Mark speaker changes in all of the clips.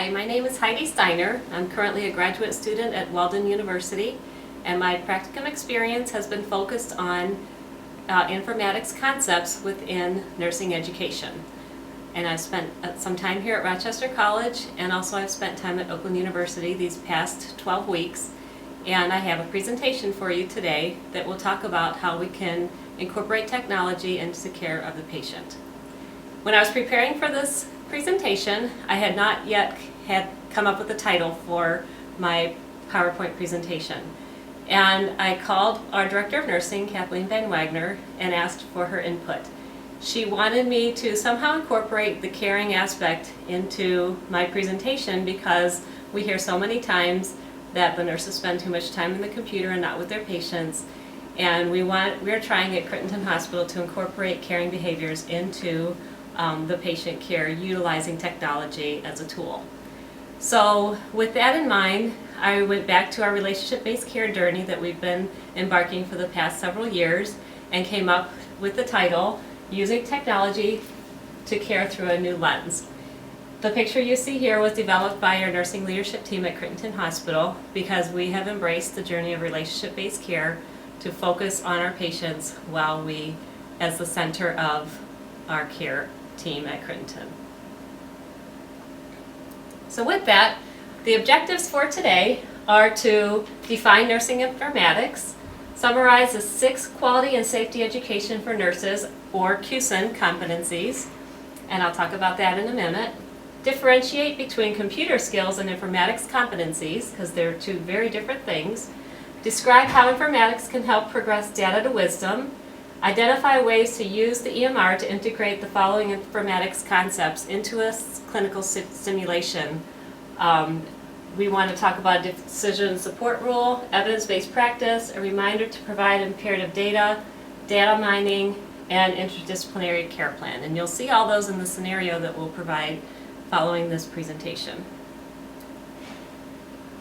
Speaker 1: Hi, my name is Heidi Steiner. I'm currently a graduate student at Weldon University, and my practicum experience has been focused on informatics concepts within nursing education. And I've spent some time here at Rochester College, and also I've spent time at Oakland University these past 12 weeks. And I have a presentation for you today that will talk about how we can incorporate technology into the care of the patient. When I was preparing for this presentation, I had not yet come up with a title for my PowerPoint presentation. And I called our Director of Nursing, Kathleen Van Wagner, and asked for her input. She wanted me to somehow incorporate the caring aspect into my presentation because we hear so many times that the nurses spend too much time in the computer and not with their patients. And we're trying at Crittenton Hospital to incorporate caring behaviors into the patient care utilizing technology as a tool. So with that in mind, I went back to our relationship-based care journey that we've been embarking for the past several years and came up with the title, Using Technology to Care Through a New Lens. The picture you see here was developed by our nursing leadership team at Crittenton Hospital because we have embraced the journey of relationship-based care to focus on our patients while we as the center of our care team at Crittenton. So with that, the objectives for today are to define nursing informatics, summarize the 6 quality and safety education for nurses, or QSIN competencies, and I'll talk about that in a minute, differentiate between computer skills and informatics competencies, because they're two very different things, describe how informatics can help progress data to wisdom, identify ways to use the EMR to integrate the following informatics concepts into a clinical simulation. We want to talk about a decision support rule, evidence-based practice, a reminder to provide imperative data, data mining, and interdisciplinary care plan. And you'll see all those in the scenario that we'll provide following this presentation.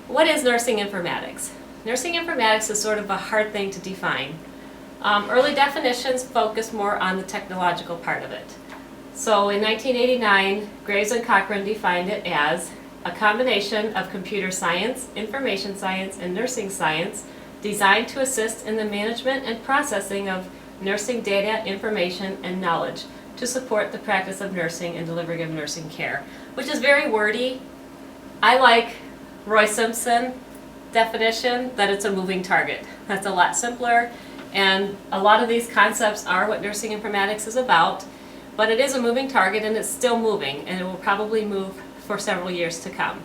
Speaker 1: What is nursing informatics? Nursing informatics is sort of a hard thing to define. Early definitions focus more on the technological part of it. So in 1989, Graves and Cochran defined it as a combination of computer science, information science, and nursing science designed to assist in the management and processing of nursing data, information, and knowledge to support the practice of nursing and delivery of nursing care, which is very wordy. I like Roy Simpson definition that it's a moving target. That's a lot simpler. And a lot of these concepts are what nursing informatics is about, but it is a moving target and it's still moving, and it will probably move for several years to come.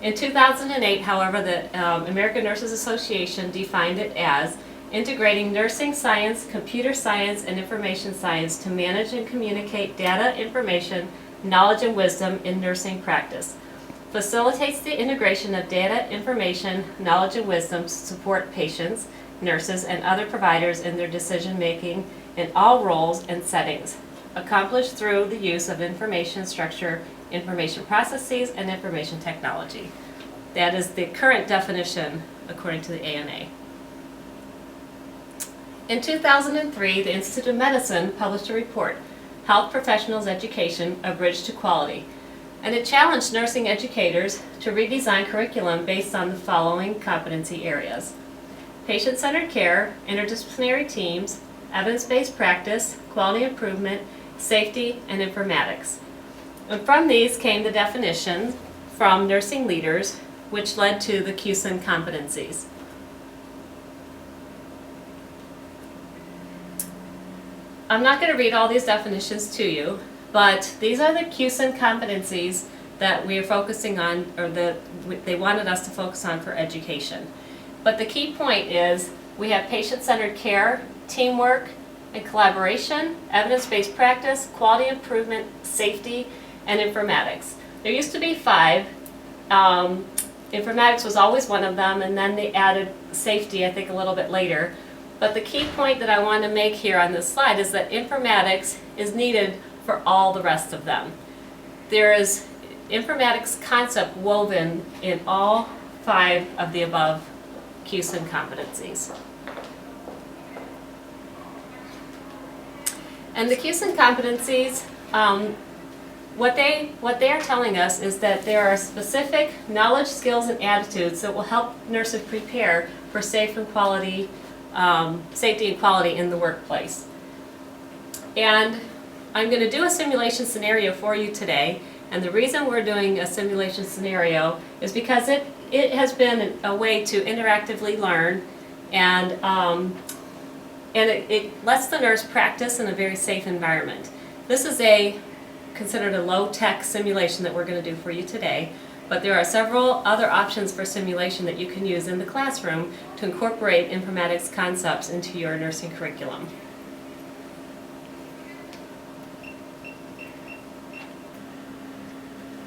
Speaker 1: In 2008, however, the American Nurses Association defined it as integrating nursing science, computer science, and information science to manage and communicate data, information, knowledge, and wisdom in nursing practice. Facilitates the integration of data, information, knowledge, and wisdom to support patients, nurses, and other providers in their decision-making in all roles and settings, accomplished through the use of information structure, information processes, and information technology. That is the current definition according to the ANA. In 2003, the Institute of Medicine published a report, Health Professionals Education, A Bridge to Quality, and it challenged nursing educators to redesign curriculum based on the following competency areas: patient-centered care, interdisciplinary teams, evidence-based practice, quality improvement, safety, and informatics. And from these came the definition from nursing leaders, which led to the QSIN competencies. I'm not going to read all these definitions to you, but these are the QSIN competencies that we are focusing on, or that they wanted us to focus on for education. But the key point is we have patient-centered care, teamwork and collaboration, evidence-based practice, quality improvement, safety, and informatics. There used to be 5. Informatics was always one of them, and then they added safety, I think, a little bit later. But the key point that I want to make here on this slide is that informatics is needed for all the rest of them. There is informatics concept woven in all 5 of the above QSIN competencies. And the QSIN competencies What they are telling us is that there are specific knowledge, skills, and attitudes that will help nurses prepare for safety and quality in the workplace. And I'm going to do a simulation scenario for you today. And the reason we're doing a simulation scenario is because it has been a way to interactively learn, and it lets the nurse practice in a very safe environment. This is considered a low-tech simulation that we're going to do for you today, but there are several other options for simulation that you can use in the classroom to incorporate informatics concepts into your nursing curriculum.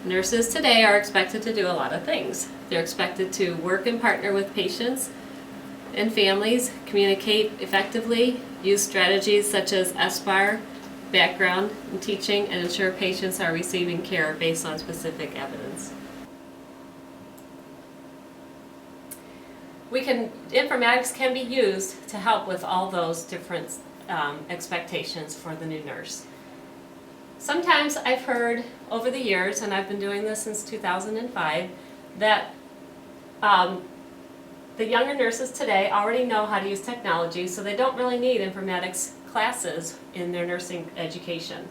Speaker 1: Nurses today are expected to do a lot of things. They're expected to work and partner with patients and families, communicate effectively, use strategies such as SBAR, background and teaching, and ensure patients are receiving care based on specific evidence. Informatics can be used to help with all those different expectations for the new nurse. Sometimes I've heard over the years, and I've been doing this since 2005, that the younger nurses today already know how to use technology, so they don't really need informatics classes in their nursing education.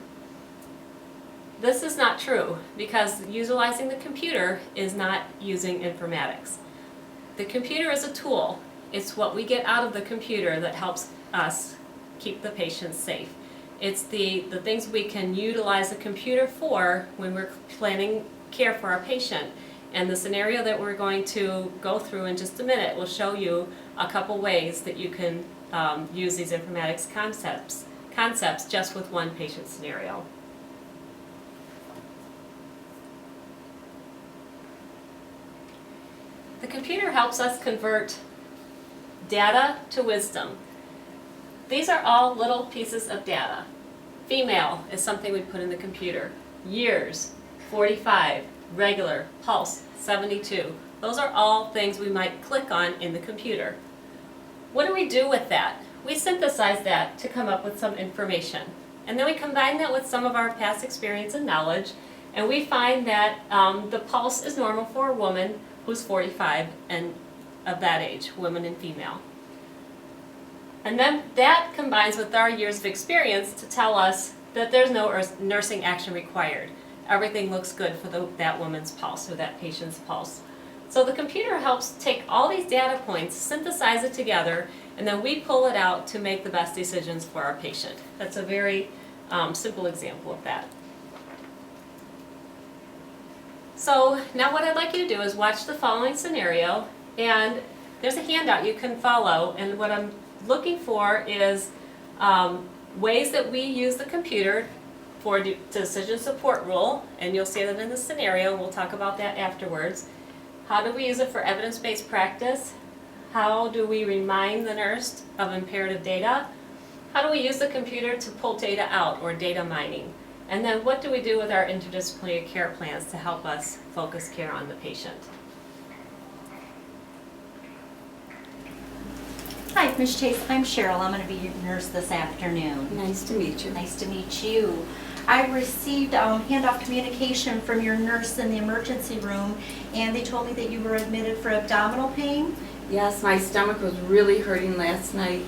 Speaker 1: This is not true, because utilizing the computer is not using informatics. The computer is a tool. It's what we get out of the computer that helps us keep the patient safe. It's the things we can utilize the computer for when we're planning care for our patient. And the scenario that we're going to go through in just a minute will show you a couple ways that you can use these informatics concepts just with one patient scenario. The computer helps us convert data to wisdom. These are all little pieces of data. Female is something we put in the computer. Years, 45, regular, pulse, 72. Those are all things we might click on in the computer. What do we do with that? We synthesize that to come up with some information. And then we combine that with some of our past experience and knowledge, and we find that the pulse is normal for a woman who's 45 and of that age, woman and female. And then that combines with our years of experience to tell us that there's no nursing action required. Everything looks good for that woman's pulse or that patient's pulse. So the computer helps take all these data points, synthesize it together, and then we pull it out to make the best decisions for our patient. That's a very simple example of that. So now what I'd like you to do is watch the following scenario, and there's a handout you can follow, and what I'm looking for is ways that we use the computer for decision support rule, and you'll see that in the scenario. We'll talk about that afterwards. How do we use it for evidence-based practice? How do we remind the nurse of imperative data? How do we use the computer to pull data out, or data mining? And then what do we do with our interdisciplinary care plans to help us focus care on the patient?
Speaker 2: Hi, Ms. Chase. I'm Cheryl. I'm going to be your nurse this afternoon.
Speaker 3: Nice to meet you.
Speaker 2: Nice to meet you. I received handoff communication from your nurse in the emergency room, and they told me that you were admitted for abdominal pain.
Speaker 3: Yes, my stomach was really hurting last night.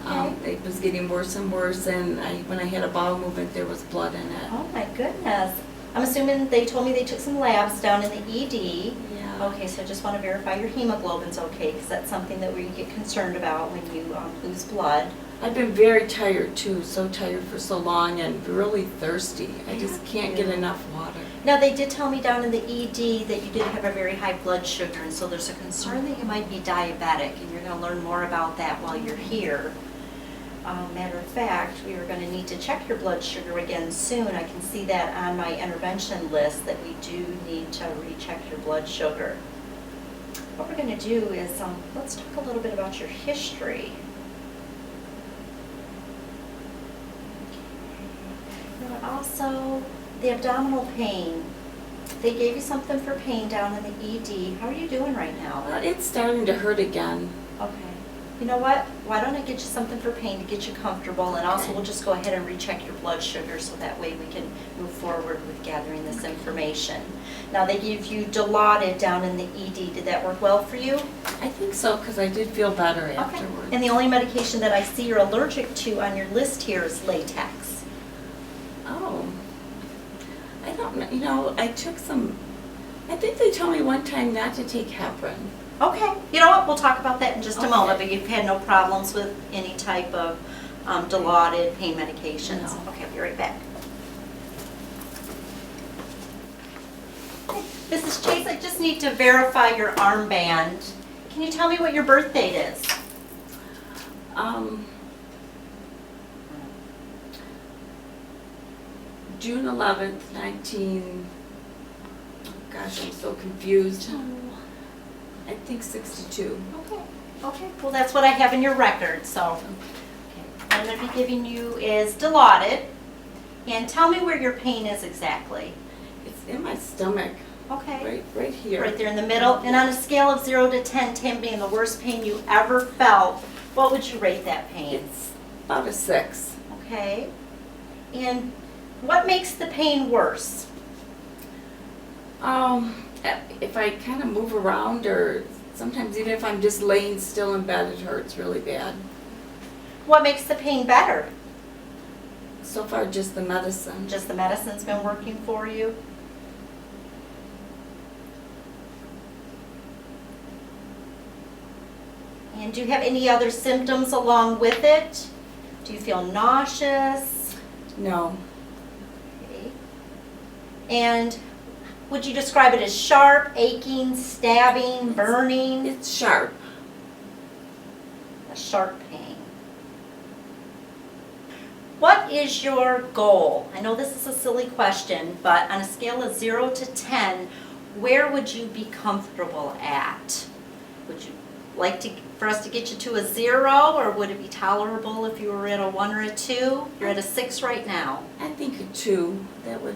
Speaker 2: Okay.
Speaker 3: It was getting worse and worse, and when I had a bowel movement, there was blood in it.
Speaker 2: Oh my goodness. I'm assuming they told me they took some labs down in the ED.
Speaker 3: Yeah.
Speaker 2: Okay, so I just want to verify your hemoglobin's okay, because that's something that we get concerned about when you lose blood.
Speaker 3: I've been very tired too, so tired for so long and really thirsty. I just can't get enough water.
Speaker 2: Now, they did tell me down in the ED that you did have a very high blood sugar, and so there's a concern that you might be diabetic, and you're going to learn more about that while you're here. Matter of fact, we are going to need to check your blood sugar again soon. I can see that on my intervention list that we do need to recheck your blood sugar. What we're going to do is, let's talk a little bit about your history. Now, also, the abdominal pain. They gave you something for pain down in the ED. How are you doing right now?
Speaker 3: It's starting to hurt again.
Speaker 2: Okay. You know what? Why don't I get you something for pain to get you comfortable, and also we'll just go ahead and recheck your blood sugar so that way we can move forward with gathering this information. Now, they give you Dilaudid down in the ED. Did that work well for you?
Speaker 3: I think so, because I did feel better afterwards.
Speaker 2: And the only medication that I see you're allergic to on your list here is latex.
Speaker 3: Oh. I don't know, you know, I took some, I think they told me one time not to take heparin.
Speaker 2: Okay, you know what, we'll talk about that in just a
Speaker 3: Okay.
Speaker 2: moment, but you've had no problems with any type of Dilaudid pain medications?
Speaker 3: No.
Speaker 2: Okay, I'll be right back. Mrs. Chase, I just need to verify your armband. Can you tell me what your birth date is?
Speaker 3: June 11th, gosh, I'm so confused. I think 62.
Speaker 2: Okay, well, that's what I have in your record, so. What I'm going to be giving you is Dilaudid. And tell me where your pain is exactly.
Speaker 3: It's in my stomach,
Speaker 2: Okay.
Speaker 3: right here.
Speaker 2: Right there in the middle. And on a scale of 0 to 10, 10 being the worst pain you ever felt, what would you rate that pain?
Speaker 3: It's about a 6.
Speaker 2: Okay. And what makes the pain worse?
Speaker 3: If I kind of move around, or sometimes even if I'm just laying still in bed, it hurts really bad.
Speaker 2: What makes the pain better?
Speaker 3: So far, just the medicine.
Speaker 2: Just the medicine's been working for you? And do you have any other symptoms along with it? Do you feel nauseous?
Speaker 3: No.
Speaker 2: Okay. And would you describe it as sharp, aching, stabbing, burning?
Speaker 3: It's sharp.
Speaker 2: A sharp pain. What is your goal? I know this is a silly question, but on a scale of 0 to 10, where would you be comfortable at? Would you like for us to get you to a 0, or would it be tolerable if you were at a 1 or a 2? You're at a 6 right now.
Speaker 3: I think a 2. That would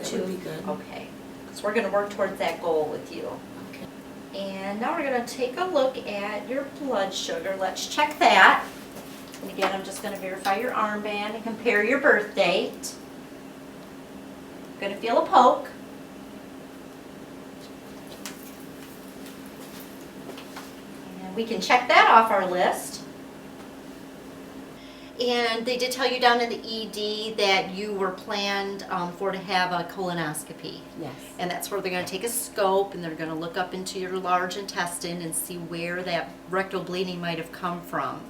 Speaker 3: be good.
Speaker 2: Okay, so we're going to work towards that goal with you.
Speaker 3: Okay.
Speaker 2: And now we're going to take a look at your blood sugar. Let's check that. And again, I'm just going to verify your armband and compare your birth date. Going to feel a poke. And we can check that off our list. And they did tell you down in the ED that you were planned for to have a colonoscopy.
Speaker 3: Yes.
Speaker 2: And that's where they're going to take a scope and they're going to look up into your large intestine and see where that rectal bleeding might have come from.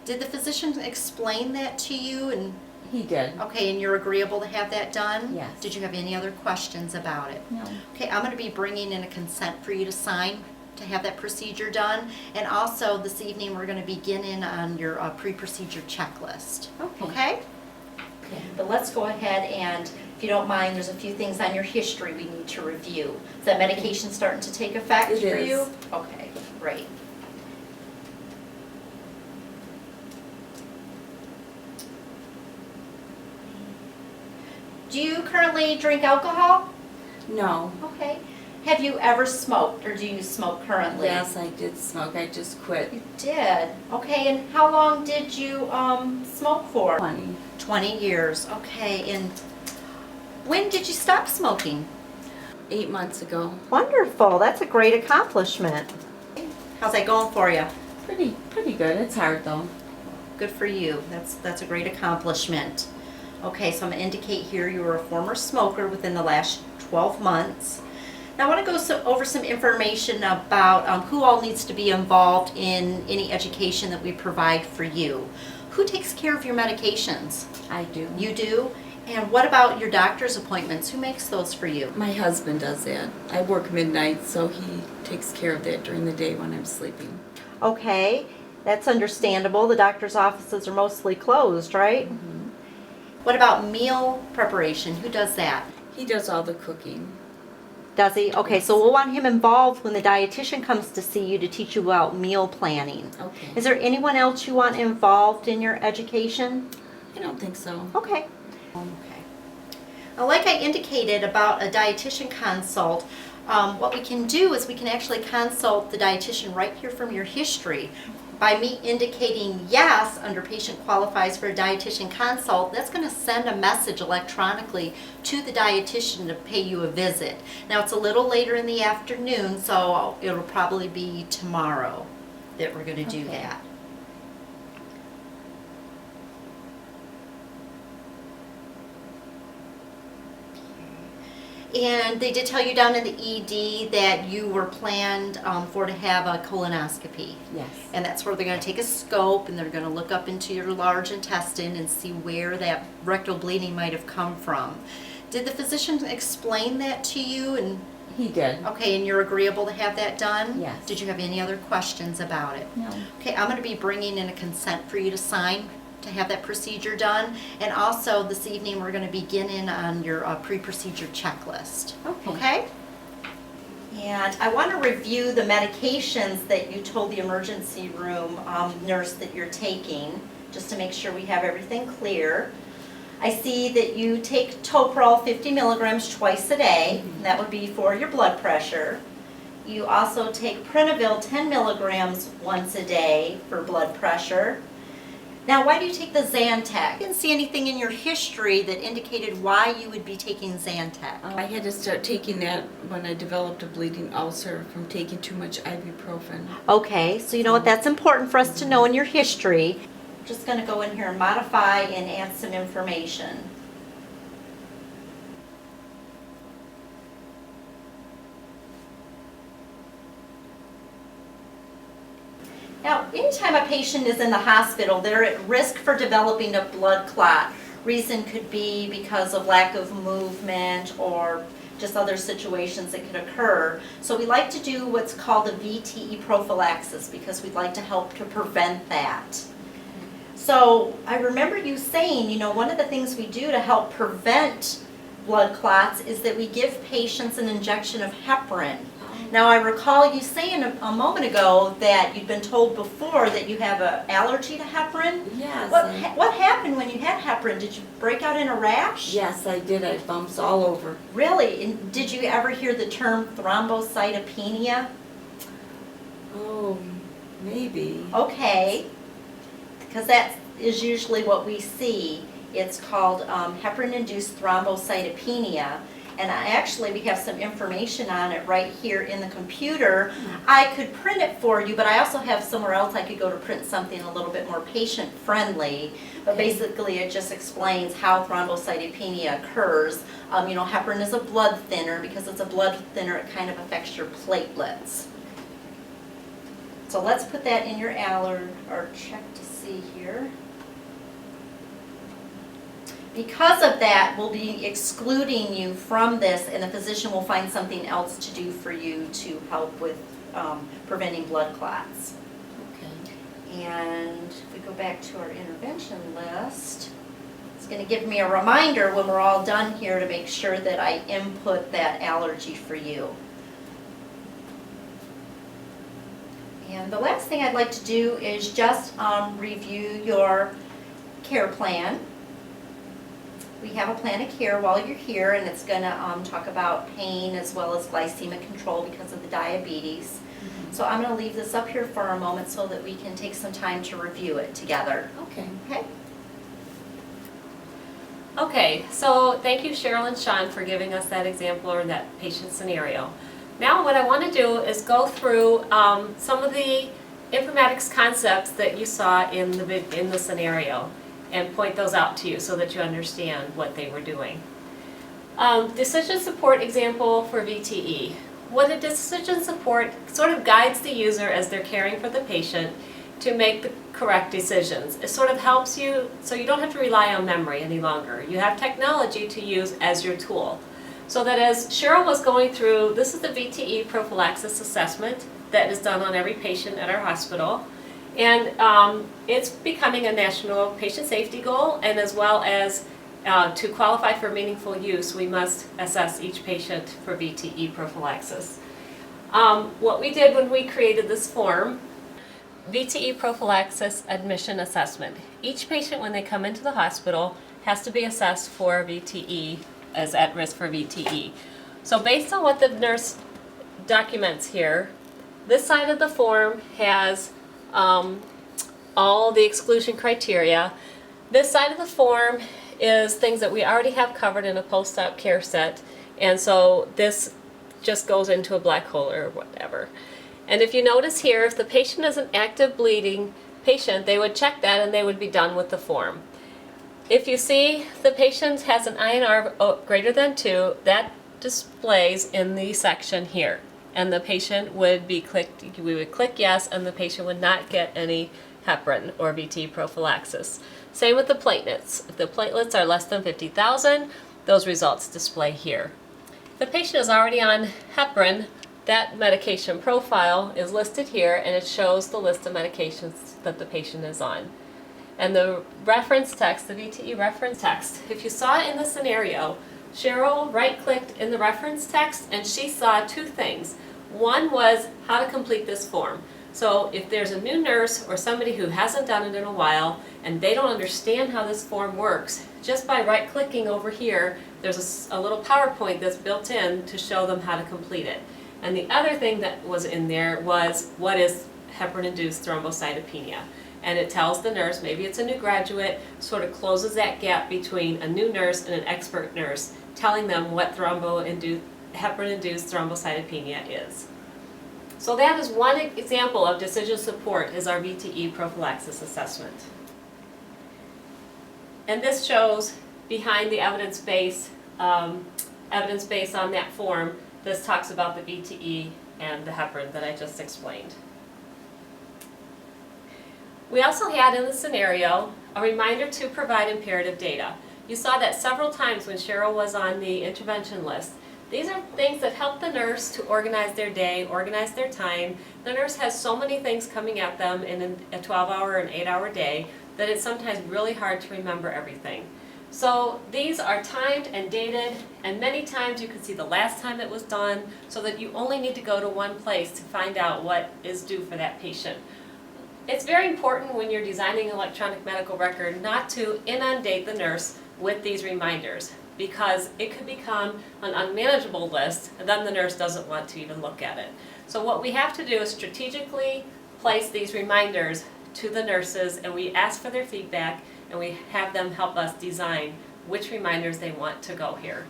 Speaker 2: Did the physician explain that to you? And
Speaker 3: He did.
Speaker 2: okay, and you're agreeable to have that done?
Speaker 3: Yes.
Speaker 2: Did you have any other questions about it?
Speaker 3: No.
Speaker 2: Okay, I'm going to be bringing in a consent for you to sign to have that procedure done. And also this evening we're going to begin in on your pre-procedure checklist.
Speaker 3: Okay.
Speaker 2: Okay?
Speaker 3: Okay.
Speaker 2: But let's go ahead and, if you don't mind, there's a few things on your history we need to review. Is that medication starting to take effect
Speaker 3: It
Speaker 2: for
Speaker 3: is.
Speaker 2: you? Okay, great. Do you currently drink alcohol?
Speaker 3: No.
Speaker 2: Okay. Have you ever smoked, or do you smoke currently?
Speaker 3: Yes, I did smoke. I just quit.
Speaker 2: You did? Okay, and how long did you smoke for?
Speaker 3: 20.
Speaker 2: 20 years, okay. And when did you stop smoking?
Speaker 3: 8 months ago.
Speaker 2: Wonderful, that's a great accomplishment. How's that going for you?
Speaker 3: Pretty good. It's hard though.
Speaker 2: Good for you, that's a great accomplishment. Okay, so I'm going to indicate here you were a former smoker within the last 12 months. Now I want to go over some information about who all needs to be involved in any education that we provide for you. Who takes care of your medications?
Speaker 3: I do.
Speaker 2: You do? And what about your doctor's appointments? Who makes those for you?
Speaker 3: My husband does that. I work midnight, so he takes care of that during the day when I'm sleeping.
Speaker 2: Okay, that's understandable. The doctor's offices are mostly closed, right?
Speaker 3: Mm-hmm.
Speaker 2: What about meal preparation? Who does that?
Speaker 3: He does all the cooking.
Speaker 2: Does he? Okay, so we'll want him involved when the dietitian comes to see you to teach you about meal planning.
Speaker 3: Okay.
Speaker 2: Is there anyone else you want involved in your education?
Speaker 3: I don't think so.
Speaker 2: Okay. Okay. Now, like I indicated about a dietitian consult, what we can do is we can actually consult the dietitian right here from your history. by me indicating yes under patient qualifies for a dietitian consult, that's going to send a message electronically to the dietitian to pay you a visit. Now it's a little later in the afternoon, so it'll probably be tomorrow that we're going to do
Speaker 3: Okay.
Speaker 2: that. And they did tell you down in the ED that you were planned for to have a colonoscopy.
Speaker 3: Yes.
Speaker 2: And that's where they're going to take a scope and they're going to look up into your large intestine and see where that rectal bleeding might have come from. Did the physician explain that to you? And
Speaker 3: He did.
Speaker 2: okay, and you're agreeable to have that done?
Speaker 3: Yes.
Speaker 2: Did you have any other questions about it?
Speaker 3: No.
Speaker 2: Okay, I'm going to be bringing in a consent for you to sign to have that procedure done. And also this evening we're going to begin in on your pre-procedure checklist.
Speaker 3: Okay.
Speaker 2: Okay? And I want to review the medications that you told the emergency room nurse that you're taking, just to make sure we have everything clear. I see that you take Toprol 50 milligrams twice a day. And that would be for your blood pressure. You also take Prenavil 10 milligrams once a day for blood pressure. Now, why do you take the Zantac? I didn't see anything in your history that indicated why you would be taking Zantac.
Speaker 3: I had to start taking that when I developed a bleeding ulcer from taking too much ibuprofen.
Speaker 2: Okay, so you know what, that's important for us to know in your history. Just going to go in here and modify and add some information. Now, anytime a patient is in the hospital, they're at risk for developing a blood clot. Reason could be because of lack of movement or just other situations that could occur. So we like to do what's called a VTE prophylaxis because we'd like to help to prevent that. So I remember you saying, you know, one of the things we do to help prevent blood clots is that we give patients an injection of heparin. Now, I recall you saying a moment ago that you'd been told before that you have an allergy to heparin.
Speaker 3: Yes.
Speaker 2: What happened when you had heparin? Did you break out in a rash?
Speaker 3: Yes, I did. I had bumps all over.
Speaker 2: Really? And did you ever hear the term thrombocytopenia?
Speaker 3: Oh, maybe.
Speaker 2: Okay, because that is usually what we see. It's called heparin-induced thrombocytopenia. And we have some information on it right here in the computer. I could print it for you, but I also have somewhere else I could go to print something a little bit more patient-friendly. But basically, it just explains how thrombocytopenia occurs. You know, heparin is a blood thinner. Because it's a blood thinner, it kind of affects your platelets. So let's put that in your allergy, or check to see here. Because of that, we'll be excluding you from this, and the physician will find something else to do for you to help with preventing blood clots.
Speaker 3: Okay.
Speaker 2: And if we go back to our intervention list, it's going to give me a reminder when we're all done here to make sure that I input that allergy for you. And the last thing I'd like to do is just review your care plan. We have a plan of care while you're here, and it's going to talk about pain as well as glycemic control because of the diabetes. So I'm going to leave this up here for a moment so that we can take some time to review it together.
Speaker 3: Okay.
Speaker 2: Okay?
Speaker 1: Okay, so thank you Cheryl and Sean for giving us that example or that patient scenario. Now what I want to do is go through some of the informatics concepts that you saw in the scenario and point those out to you so that you understand what they were doing. Decision support example for VTE. What a decision support sort of guides the user as they're caring for the patient to make the correct decisions. It sort of helps you so you don't have to rely on memory any longer. You have technology to use as your tool. So that as Cheryl was going through, this is the VTE prophylaxis assessment that is done on every patient at our hospital. And it's becoming a national patient safety goal, and as well as to qualify for meaningful use, we must assess each patient for VTE prophylaxis. What we did when we created this form, VTE prophylaxis admission assessment. Each patient when they come into the hospital has to be assessed for VTE, as at risk for VTE. So based on what the nurse documents here, this side of the form has all the exclusion criteria. This side of the form is things that we already have covered in a post-op care set, and so this just goes into a black hole or whatever. And if you notice here, if the patient is an active bleeding patient, they would check that and they would be done with the form. If you see the patient has an INR greater than 2, that displays in the section here. And the patient would be clicked, we would click yes, and the patient would not get any heparin or VTE prophylaxis. Same with the platelets. If the platelets are less than 50,000, those results display here. If the patient is already on heparin, that medication profile is listed here, and it shows the list of medications that the patient is on. And the reference text, the VTE reference text, if you saw it in the scenario, Cheryl right-clicked in the reference text and she saw two things. One was how to complete this form. So if there's a new nurse or somebody who hasn't done it in a while and they don't understand how this form works, just by right-clicking over here, there's a little PowerPoint that's built in to show them how to complete it. And the other thing that was in there was what is heparin-induced thrombocytopenia. And it tells the nurse, maybe it's a new graduate, sort of closes that gap between a new nurse and an expert nurse, telling them what heparin-induced thrombocytopenia is. So that is one example of decision support, is our VTE prophylaxis assessment. And this shows behind the evidence base on that form. This talks about the VTE and the heparin that I just explained. We also had in the scenario a reminder to provide imperative data. You saw that several times when Cheryl was on the intervention list. These are things that help the nurse to organize their day, organize their time. The nurse has so many things coming at them in a 12-hour or an 8-hour day that it's sometimes really hard to remember everything. So these are timed and dated, and many times you can see the last time it was done, so that you only need to go to one place to find out what is due for that patient. It's very important when you're designing an electronic medical record not to inundate the nurse with these reminders, because it could become an unmanageable list and then the nurse doesn't want to even look at it. So what we have to do is strategically place these reminders to the nurses, and we ask for their feedback and we have them help us design which reminders they want to go here.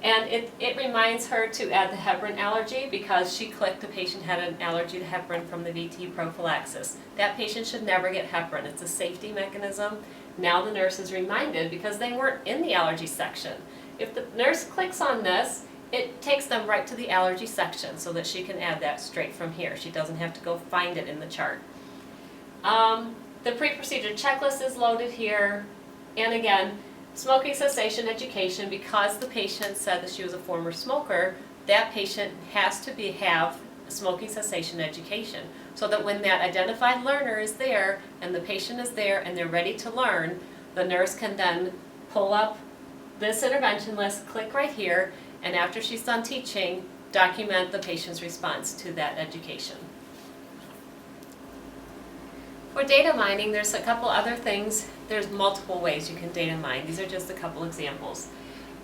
Speaker 1: And it reminds her to add the heparin allergy because she clicked the patient had an allergy to heparin from the VTE prophylaxis. That patient should never get heparin. It's a safety mechanism. Now the nurse is reminded because they weren't in the allergy section. If the nurse clicks on this, it takes them right to the allergy section so that she can add that straight from here. She doesn't have to go find it in the chart. The pre-procedure checklist is loaded here. And again, smoking cessation education, because the patient said that she was a former smoker, that patient has to have smoking cessation education, so that when that identified learner is there and the patient is there and they're ready to learn, the nurse can then pull up this intervention list, click right here, and after she's done teaching, document the patient's response to that education. For data mining, there's a couple other things. There's multiple ways you can data mine. These are just a couple examples.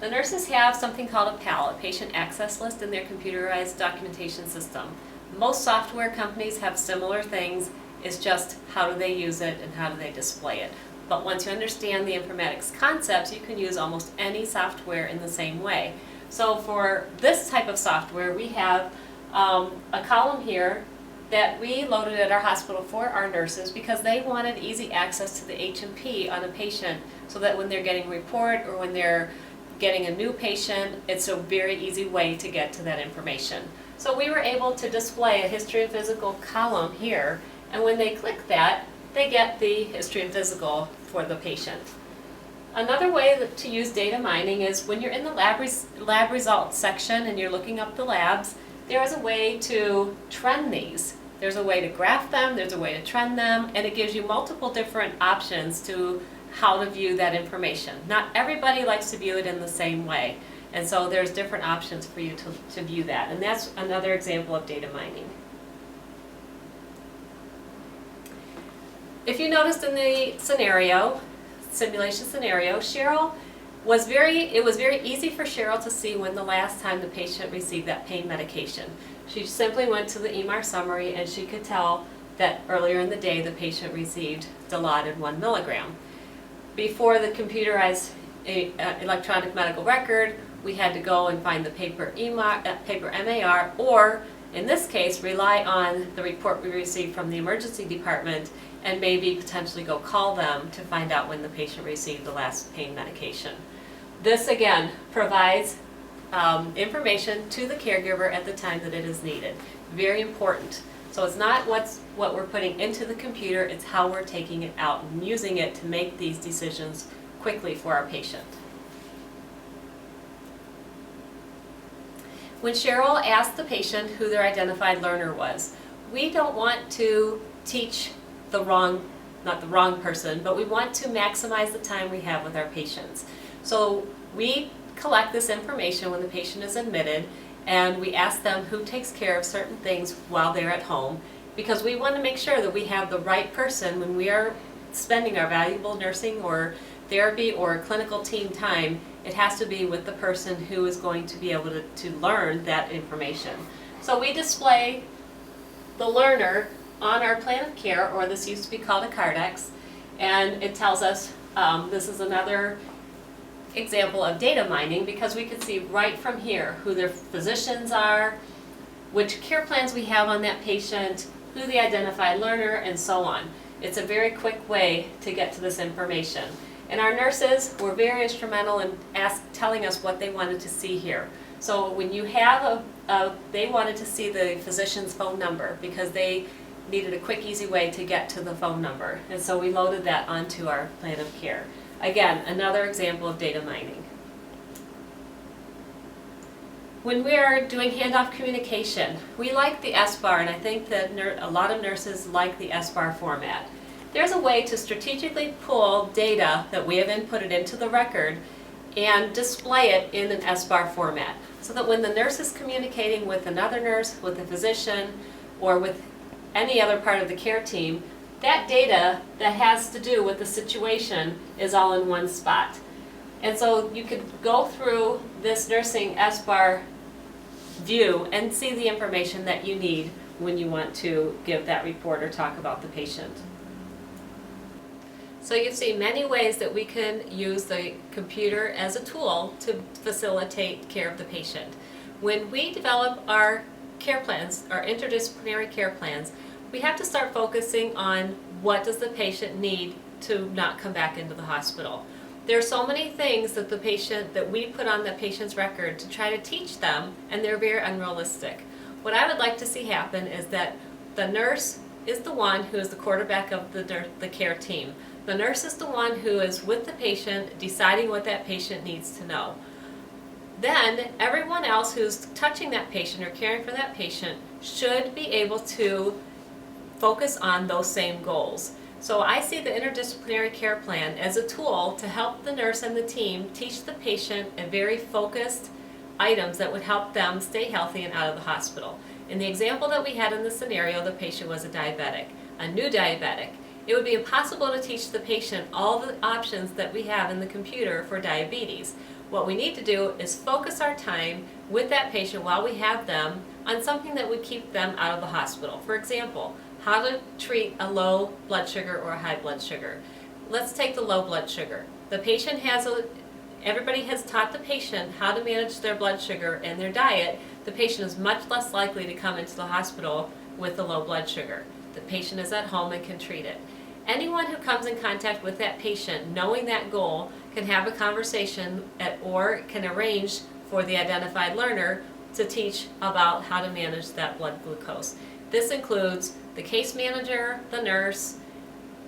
Speaker 1: The nurses have something called a PAL, a patient access list, in their computerized documentation system. Most software companies have similar things. It's just how do they use it and how do they display it. But once you understand the informatics concepts, you can use almost any software in the same way. So for this type of software, we have a column here that we loaded at our hospital for our nurses because they wanted easy access to the H&P on a patient, so that when they're getting a report or when they're getting a new patient, it's a very easy way to get to that information. So we were able to display a history and physical column here, and when they click that, they get the history and physical for the patient. Another way to use data mining is when you're in the lab results section and you're looking up the labs, there is a way to trend these. There's a way to graph them, there's a way to trend them, and it gives you multiple different options to how to view that information. Not everybody likes to view it in the same way, and so there's different options for you to view that, and that's another example of data mining. If you noticed in the simulation scenario, it was very easy for Cheryl to see when the last time the patient received that pain medication. She simply went to the EMR summary and she could tell that earlier in the day the patient received Dilaudid 1 milligram. Before the computerized electronic medical record, we had to go and find the paper MAR, or in this case, rely on the report we received from the emergency department and maybe potentially go call them to find out when the patient received the last pain medication. This again provides information to the caregiver at the time that it is needed. Very important. So it's not what we're putting into the computer, it's how we're taking it out and using it to make these decisions quickly for our patient. When Cheryl asked the patient who their identified learner was, we don't want to teach not the wrong person, but we want to maximize the time we have with our patients. So we collect this information when the patient is admitted, and we ask them who takes care of certain things while they're at home, because we want to make sure that we have the right person when we are spending our valuable nursing or therapy or clinical team time. It has to be with the person who is going to be able to learn that information. So we display the learner on our plan of care, or this used to be called a Cardex, and it tells us, this is another example of data mining, because we could see right from here who their physicians are, which care plans we have on that patient, who the identified learner, and so on. It's a very quick way to get to this information. And our nurses were very instrumental in telling us what they wanted to see here. So when you have they wanted to see the physician's phone number because they needed a quick, easy way to get to the phone number. And so we loaded that onto our plan of care. Again, another example of data mining. When we are doing handoff communication, we like the SBAR, and I think that a lot of nurses like the SBAR format. There's a way to strategically pull data that we have inputted into the record and display it in an SBAR format, so that when the nurse is communicating with another nurse, with a physician, or with any other part of the care team, that data that has to do with the situation is all in one spot. And so you could go through this nursing SBAR view and see the information that you need when you want to give that report or talk about the patient. So you see many ways that we can use the computer as a tool to facilitate care of the patient. When we develop our care plans, our interdisciplinary care plans, we have to start focusing on what does the patient need to not come back into the hospital. There are so many things that we put on the patient's record to try to teach them, and they're very unrealistic. What I would like to see happen is that the nurse is the one who is the quarterback of the care team. The nurse is the one who is with the patient, deciding what that patient needs to know. Then everyone else who's touching that patient or caring for that patient should be able to focus on those same goals. So I see the interdisciplinary care plan as a tool to help the nurse and the team teach the patient a very focused items that would help them stay healthy and out of the hospital. In the example that we had in the scenario, the patient was a diabetic, a new diabetic. It would be impossible to teach the patient all the options that we have in the computer for diabetes. What we need to do is focus our time with that patient while we have them on something that would keep them out of the hospital. For example, how to treat a low blood sugar or a high blood sugar. Let's take the low blood sugar. The patient everybody has taught the patient how to manage their blood sugar and their diet. The patient is much less likely to come into the hospital with the low blood sugar. The patient is at home and can treat it. Anyone who comes in contact with that patient, knowing that goal, can have a conversation or can arrange for the identified learner to teach about how to manage that blood glucose. This includes the case manager, the nurse,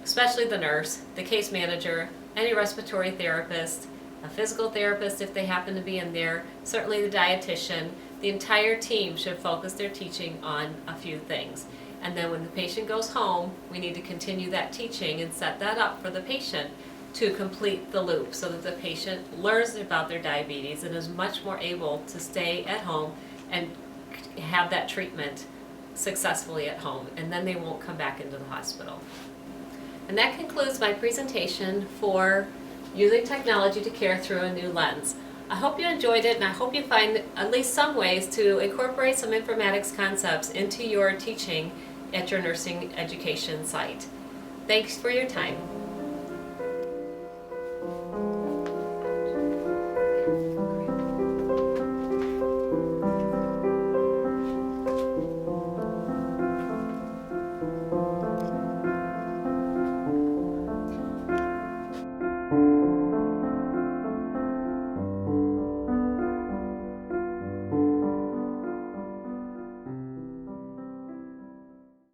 Speaker 1: especially the nurse, the case manager, any respiratory therapist, a physical therapist if they happen to be in there, certainly the dietitian. The entire team should focus their teaching on a few things. And then when the patient goes home, we need to continue that teaching and set that up for the patient to complete the loop so that the patient learns about their diabetes and is much more able to stay at home and have that treatment successfully at home, and then they won't come back into the hospital. And that concludes my presentation for using technology to care through a new lens. I hope you enjoyed it, and I hope you find at least some ways to incorporate some informatics concepts into your teaching at your nursing education site. Thanks for your time.